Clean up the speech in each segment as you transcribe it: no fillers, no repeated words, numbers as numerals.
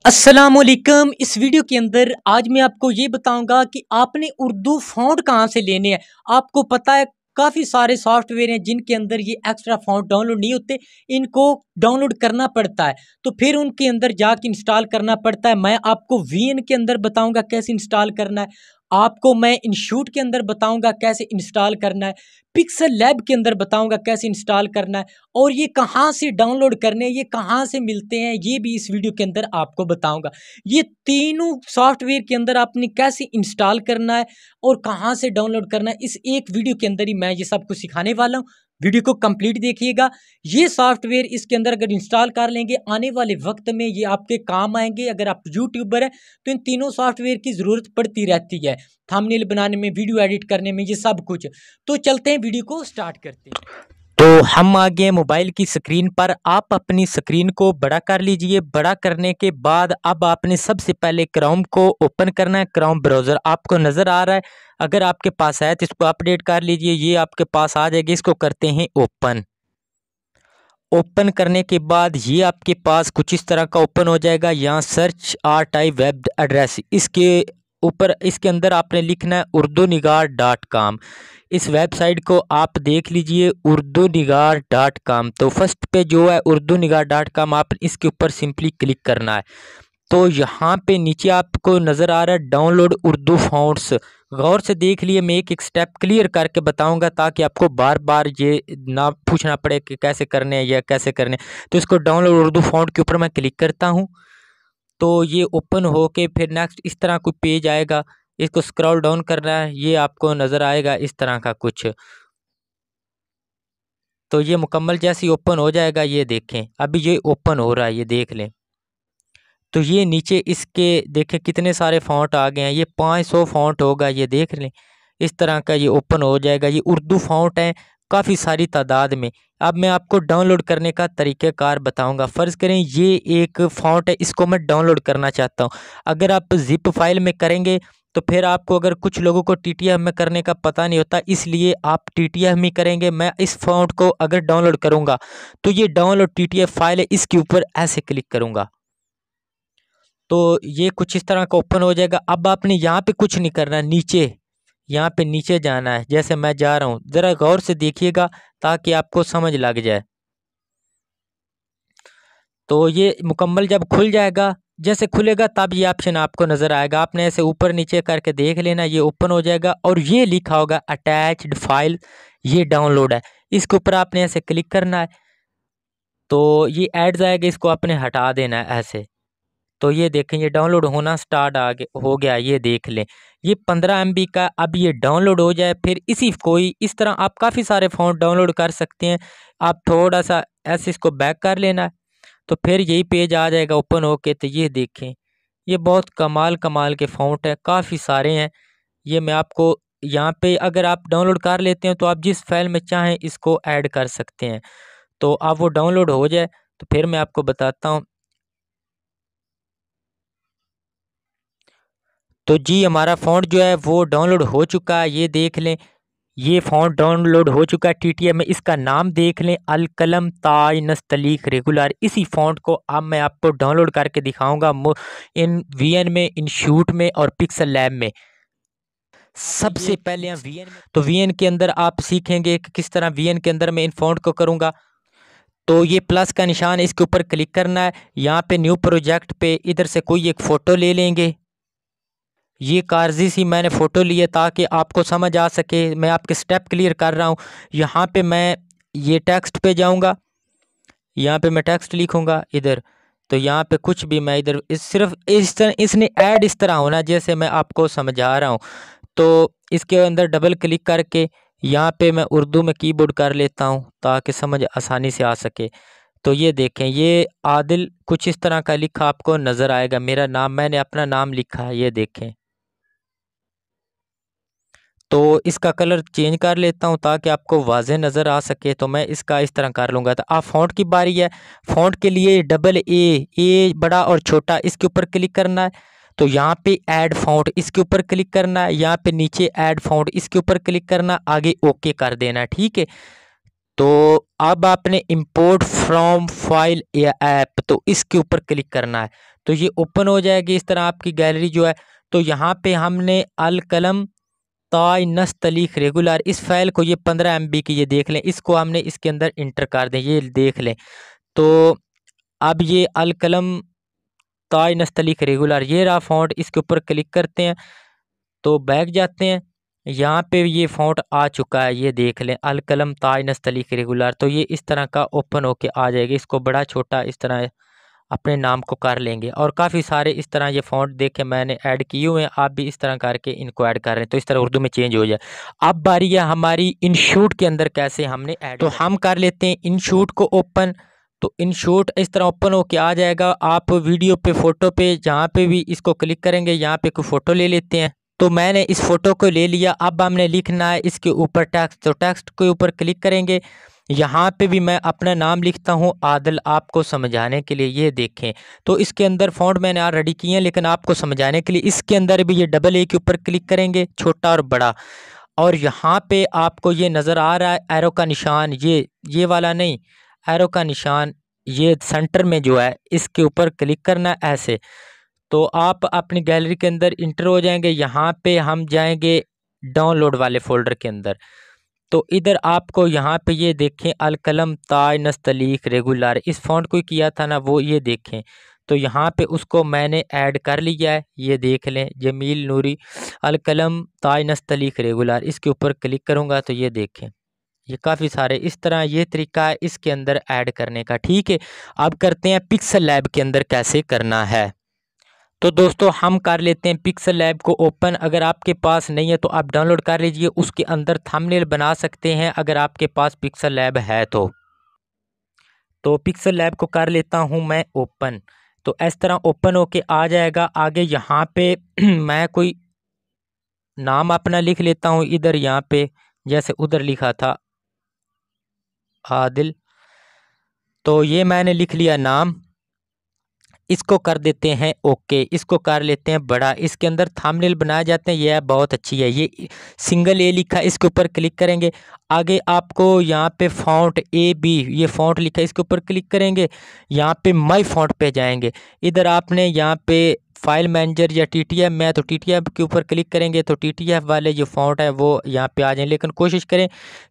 अस्सलामुअलैकुम। इस वीडियो के अंदर आज मैं आपको ये बताऊंगा कि आपने उर्दू फ़ॉन्ट कहाँ से लेने हैं। आपको पता है काफ़ी सारे सॉफ्टवेयर हैं जिनके अंदर ये एक्स्ट्रा फ़ॉन्ट डाउनलोड नहीं होते, इनको डाउनलोड करना पड़ता है तो फिर उनके अंदर जाके इंस्टॉल करना पड़ता है। मैं आपको वीएन के अंदर बताऊंगा कैसे इंस्टॉल करना है, आपको मैं इनशूट के अंदर बताऊंगा कैसे इंस्टॉल करना है, पिक्सल लैब के अंदर बताऊंगा कैसे इंस्टॉल करना है, और ये कहाँ से डाउनलोड करने हैं, ये कहाँ से मिलते हैं, ये भी इस वीडियो के अंदर आपको बताऊंगा। ये तीनों सॉफ्टवेयर के अंदर आपने कैसे इंस्टॉल करना है और कहाँ से डाउनलोड करना है, इस एक वीडियो के अंदर ही मैं ये सब कुछ सिखाने वाला हूँ। वीडियो को कंप्लीट देखिएगा। ये सॉफ्टवेयर इसके अंदर अगर इंस्टॉल कर लेंगे आने वाले वक्त में ये आपके काम आएंगे। अगर आप यूट्यूबर हैं तो इन तीनों सॉफ्टवेयर की ज़रूरत पड़ती रहती है, थंबनेल बनाने में, वीडियो एडिट करने में, ये सब कुछ। तो चलते हैं, वीडियो को स्टार्ट करते हैं। तो हम आ गए मोबाइल की स्क्रीन पर। आप अपनी स्क्रीन को बड़ा कर लीजिए। बड़ा करने के बाद अब आपने सबसे पहले क्रोम को ओपन करना है। क्रोम ब्राउज़र आपको नज़र आ रहा है, अगर आपके पास है तो इसको अपडेट कर लीजिए, ये आपके पास आ जाएगी। इसको करते हैं ओपन। ओपन करने के बाद ये आपके पास कुछ इस तरह का ओपन हो जाएगा। यहाँ सर्च RTI वेब एड्रेस, इसके ऊपर इसके अंदर आपने लिखना है urdunigar.com। इस वेबसाइट को आप देख लीजिए urdunigar.com। तो फर्स्ट पे जो है urdunigar.com, आप इसके ऊपर सिंपली क्लिक करना है। तो यहाँ पे नीचे आपको नज़र आ रहा है डाउनलोड उर्दू फ़ॉन्ट्स। गौर से देख लिए, मैं एक एक स्टेप क्लियर करके बताऊंगा ताकि आपको बार बार ये ना पूछना पड़े कि कैसे करने हैं या कैसे करने। तो इसको डाउनलोड उर्दू फ़ॉन्ट के ऊपर मैं क्लिक करता हूँ तो ये ओपन हो के फिर नेक्स्ट इस तरह कोई पेज आएगा। इसको स्क्रॉल डाउन करना है, ये आपको नज़र आएगा इस तरह का कुछ। तो ये मुकम्मल जैसे ही ओपन हो जाएगा, ये देखें अभी ये ओपन हो रहा है, ये देख लें। तो ये नीचे इसके देखें कितने सारे फ़ॉन्ट आ गए हैं, ये 500 फ़ॉन्ट होगा, ये देख लें। इस तरह का ये ओपन हो जाएगा। ये उर्दू फ़ॉन्ट हैं काफ़ी सारी तादाद में। अब मैं आपको डाउनलोड करने का तरीक़ाकार बताऊंगा। फ़र्ज़ करें ये एक फ़ॉन्ट है, इसको मैं डाउनलोड करना चाहता हूँ। अगर आप ज़िप फाइल में करेंगे तो फिर आपको, अगर कुछ लोगों को TTF में करने का पता नहीं होता, इसलिए आप TTF में करेंगे। मैं इस फ़ॉन्ट को अगर डाउनलोड करूँगा तो ये डाउनलोड TTF फाइल है, इसके ऊपर ऐसे क्लिक करूँगा तो ये कुछ इस तरह का ओपन हो जाएगा। अब आपने यहाँ पे कुछ नहीं करना, नीचे यहाँ पे नीचे जाना है, जैसे मैं जा रहा हूँ। ज़रा गौर से देखिएगा ताकि आपको समझ लग जाए। तो ये मुकम्मल जब खुल जाएगा, जैसे खुलेगा तब ये ऑप्शन आपको नज़र आएगा। आपने ऐसे ऊपर नीचे करके देख लेना, ये ओपन हो जाएगा और ये लिखा होगा अटैच्ड फाइल, ये डाउनलोड है। इसके ऊपर आपने ऐसे क्लिक करना है तो ये एड्स आएगा, इसको आपने हटा देना है ऐसे। तो ये देखें ये डाउनलोड होना स्टार्ट हो गया, ये देख लें। ये 15 MB का अब ये डाउनलोड हो जाए, फिर कोई इस तरह आप काफ़ी सारे फ़ॉन्ट डाउनलोड कर सकते हैं। आप थोड़ा सा ऐसे इसको बैक कर लेना है तो फिर यही पेज आ जाएगा ओपन होके। तो ये देखें ये बहुत कमाल कमाल के फ़ॉन्ट हैं, काफ़ी सारे हैं। ये मैं आपको यहाँ पे, अगर आप डाउनलोड कर लेते हैं तो आप जिस फाइल में चाहें इसको ऐड कर सकते हैं। तो आप वो डाउनलोड हो जाए तो फिर मैं आपको बताता हूँ। तो जी हमारा फ़ॉन्ट जो है वो डाउनलोड हो चुका है, ये देख लें। ये फ़ॉन्ट डाउनलोड हो चुका है TTF में। इसका नाम देख लें, अल कलम ताज नस्तलीक रेगुलर। इसी फ़ॉन्ट को अब मैं आपको डाउनलोड करके दिखाऊंगा इन VN में, इनशूट में और पिक्सल लैब में। सबसे पहले हम VN में, तो VN के अंदर आप सीखेंगे कि किस तरह VN के अंदर मैं इन फ़ॉन्ट को करूँगा। तो ये प्लस का निशान है, इसके ऊपर क्लिक करना है। यहाँ पे न्यू प्रोजेक्ट पे इधर से कोई एक फ़ोटो ले लेंगे। ये कारजी सी मैंने फ़ोटो ली है ताकि आपको समझ आ सके, मैं आपके स्टेप क्लियर कर रहा हूँ। यहाँ पे मैं ये टेक्स्ट पे जाऊँगा, यहाँ पे मैं टेक्स्ट लिखूँगा इधर। तो यहाँ पे कुछ भी मैं इधर सिर्फ इस तरह, इसने ऐड इस तरह होना जैसे मैं आपको समझा रहा हूँ। तो इसके अंदर डबल क्लिक करके यहाँ पे मैं उर्दू में कीबोर्ड कर लेता हूँ ताकि समझ आसानी से आ सके। तो ये देखें ये आदिल कुछ इस तरह का लिखा आपको नज़र आएगा। मेरा नाम, मैंने अपना नाम लिखा है, ये देखें। तो इसका कलर चेंज कर लेता हूँ ताकि आपको वाज़ेह नज़र आ सके। तो मैं इसका इस तरह कर लूँगा। तो अब फ़ॉन्ट की बारी है। फ़ॉन्ट के लिए डबल ए बड़ा और छोटा, इसके ऊपर क्लिक करना है। तो यहाँ पे ऐड फ़ॉन्ट, इसके ऊपर क्लिक करना है। यहाँ पे नीचे ऐड फ़ॉन्ट, इसके ऊपर क्लिक करना, आगे ओके कर देना, ठीक है। तो अब आपने इंपोर्ट फ्रॉम फाइल या ऐप, तो इसके ऊपर क्लिक करना है। तो ये ओपन हो जाएगी इस तरह आपकी गैलरी जो है। तो यहाँ पे हमने अल कलम ताई नस्तलीक रेगुलर इस फाइल को, ये 15 MB की, ये देख लें, इसको हमने इसके अंदर इंटर कर दें, ये देख लें। तो अब ये अल कलम ताई नस्तलीक रेगुलर ये रहा फ़ॉन्ट, इसके ऊपर क्लिक करते हैं तो बैक जाते हैं, यहाँ पे ये फ़ॉन्ट आ चुका है, ये देख लें, अल कलम ताई नस्तलीक रेगुलर। तो ये इस तरह का ओपन होके आ जाएगा, इसको बड़ा छोटा इस तरह अपने नाम को कर लेंगे। और काफ़ी सारे इस तरह ये फ़ॉन्ट देख के मैंने ऐड किए हुए हैं, आप भी इस तरह करके इनको ऐड कर रहे हैं तो इस तरह उर्दू में चेंज हो जाए। अब बारी है हमारी इनशूट के अंदर कैसे हमने ऐड, तो हम कर लेते हैं इनशूट को ओपन। तो इनशूट इस तरह ओपन होके आ जाएगा। आप वीडियो पे, फ़ोटो पे, जहाँ पे भी इसको क्लिक करेंगे, यहाँ पे कोई फ़ोटो ले लेते हैं। तो मैंने इस फ़ोटो को ले लिया। अब हमने लिखना है इसके ऊपर टेक्स्ट, तो टेक्स्ट के ऊपर क्लिक करेंगे, यहाँ पे भी मैं अपना नाम लिखता हूँ आदिल, आपको समझाने के लिए। ये देखें, तो इसके अंदर फ़ॉन्ट मैंने ऑलरेडी किए हैं, लेकिन आपको समझाने के लिए इसके अंदर भी ये डबल ए के ऊपर क्लिक करेंगे, छोटा और बड़ा। और यहाँ पे आपको ये नज़र आ रहा है एरो का निशान, ये वाला नहीं, एरो का निशान, ये सेंटर में जो है इसके ऊपर क्लिक करना है ऐसे। तो आप अपनी गैलरी के अंदर इंटर हो जाएंगे। यहाँ पे हम जाएंगे डाउनलोड वाले फ़ोल्डर के अंदर। तो इधर आपको यहाँ पे ये देखें अल कलम ताई नस्तलीक रेगुलर, इस फ़ॉन्ट को किया था ना वो, ये देखें। तो यहाँ पे उसको मैंने ऐड कर लिया है, ये देख लें, जमील नूरी अल कलम ताई नस्तलीक रेगुलर, इसके ऊपर क्लिक करूँगा तो ये देखें, ये काफ़ी सारे इस तरह ये तरीका है इसके अंदर ऐड करने का। ठीक है, अब करते हैं पिक्सल लैब के अंदर कैसे करना है। तो दोस्तों हम कर लेते हैं पिक्सल लैब को ओपन। अगर आपके पास नहीं है तो आप डाउनलोड कर लीजिए, उसके अंदर थंबनेल बना सकते हैं अगर आपके पास पिक्सल लैब है तो पिक्सल लैब को कर लेता हूं मैं ओपन। तो इस तरह ओपन होके आ जाएगा। आगे यहाँ पे मैं कोई नाम अपना लिख लेता हूँ, इधर यहाँ पे जैसे उधर लिखा था आदिल, तो ये मैंने लिख लिया नाम। इसको कर देते हैं ओके, इसको कर लेते हैं बड़ा, इसके अंदर थंबनेल बनाए जाते हैं, यह बहुत अच्छी है। ये सिंगल ए लिखा है, इसके ऊपर क्लिक करेंगे। आगे आपको यहाँ पे फ़ॉन्ट AB, ये फ़ॉन्ट लिखा है, इसके ऊपर क्लिक करेंगे। यहाँ पे माई फ़ॉन्ट पे जाएंगे, इधर आपने यहाँ पे फाइल मैनेजर या TTF में है तो TTF के ऊपर क्लिक करेंगे तो TTF वाले जो फ़ॉन्ट है वो यहाँ पे आ जाए। लेकिन कोशिश करें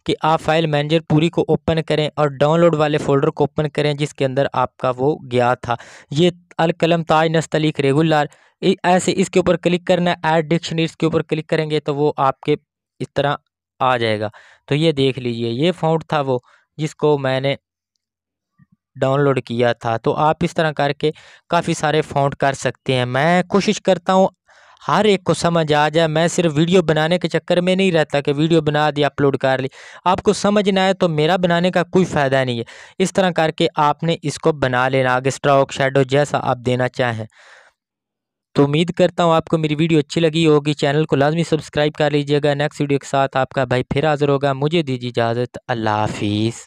कि आप फाइल मैनेजर पूरी को ओपन करें और डाउनलोड वाले फ़ोल्डर को ओपन करें जिसके अंदर आपका वो गया था। ये अल कलम ताई नस्तलीक रेगुलर, ऐसे इसके ऊपर क्लिक करना है। ऐड डिक्शनरीज के ऊपर क्लिक करेंगे तो वो आपके इस तरह आ जाएगा। तो ये देख लीजिए, ये फ़ॉन्ट था वो जिसको मैंने डाउनलोड किया था। तो आप इस तरह करके काफ़ी सारे फ़ॉन्ट कर सकते हैं। मैं कोशिश करता हूँ हर एक को समझ आ जाए। मैं सिर्फ वीडियो बनाने के चक्कर में नहीं रहता कि वीडियो बना दी अपलोड कर ली, आपको समझ ना आए तो मेरा बनाने का कोई फ़ायदा नहीं है। इस तरह करके आपने इसको बना लेना, आगे स्ट्रोक शैडो जैसा आप देना चाहें। तो उम्मीद करता हूँ आपको मेरी वीडियो अच्छी लगी होगी। चैनल को लाजमी सब्सक्राइब कर लीजिएगा। नेक्स्ट वीडियो के साथ आपका भाई फिर हाज़िर होगा। मुझे दीजिए इजाज़त। अल्लाह हाफिज़।